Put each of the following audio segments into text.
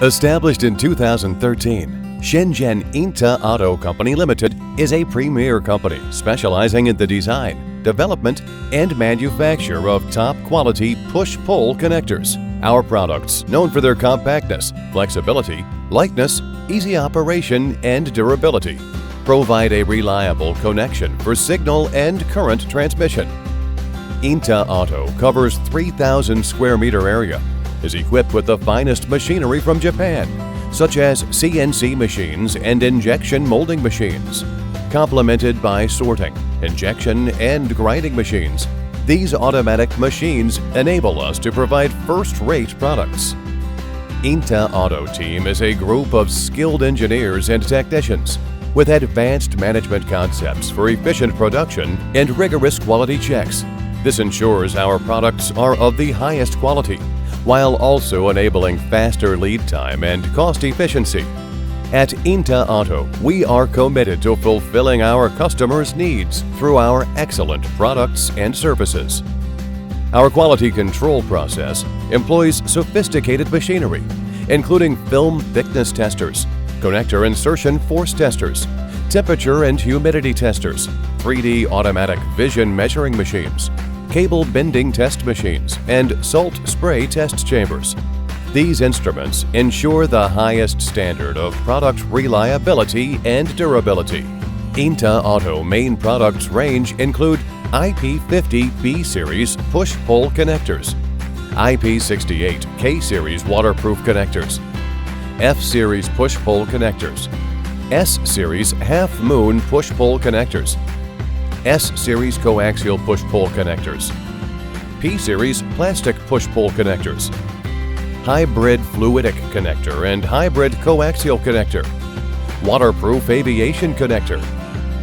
Established in 2013, Shenzhen INTE-AUTO Co Limited is a premier company specializing in the design, development, and manufacture of top-quality push-pull connectors. Our products, known for their compactness, flexibility, lightness, easy operation, and durability, provide a reliable connection for signal and current transmission. INTE-AUTO covers 3,000 square meter area, is equipped with the finest machinery from Japan, such as CNC machines and injection molding machines, complemented by sorting, injection, and grinding machines. These automatic machines enable us to provide first-rate products. INTE-AUTO team is a group of skilled engineers and technicians with advanced management concepts for efficient production and rigorous quality checks. This ensures our products are of the highest quality, while also enabling faster lead time and cost efficiency. At INTE-AUTO, we are committed to fulfilling our customers' needs through our excellent products and services. Our quality control process employs sophisticated machinery, including film thickness testers, connector insertion force testers, temperature and humidity testers, 3D automatic vision measuring machines, cable bending test machines, and salt spray test chambers. These instruments ensure the highest standard of product reliability and durability. INTE-AUTO main products range include IP50 B-Series push-pull connectors, IP68 K-Series waterproof connectors, F-Series push-pull connectors, S-Series half-moon push-pull connectors, S-Series coaxial push-pull connectors, P-Series plastic push-pull connectors, hybrid fluidic connector and hybrid coaxial connector, waterproof aviation connector,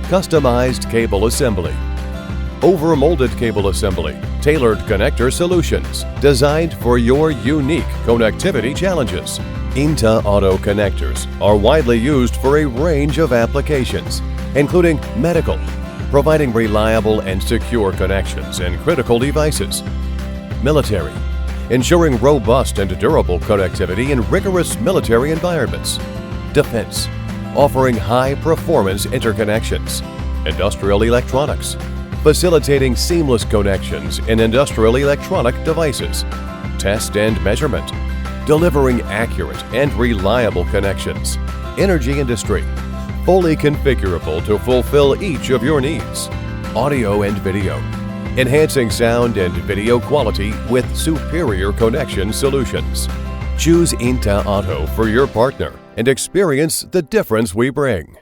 customized cable assembly, over-molded cable assembly, tailored connector solutions designed for your unique connectivity challenges. INTE-AUTO connectors are widely used for a range of applications, including medical, providing reliable and secure connections in critical devices, military, ensuring robust and durable connectivity in rigorous military environments, defense, offering high-performance interconnections, industrial electronics, facilitating seamless connections in industrial electronic devices, test and measurement, delivering accurate and reliable connections, energy industry, fully configurable to fulfill each of your needs, audio and video, enhancing sound and video quality with superior connection solutions. Choose INTE-AUTO for your partner and experience the difference we bring.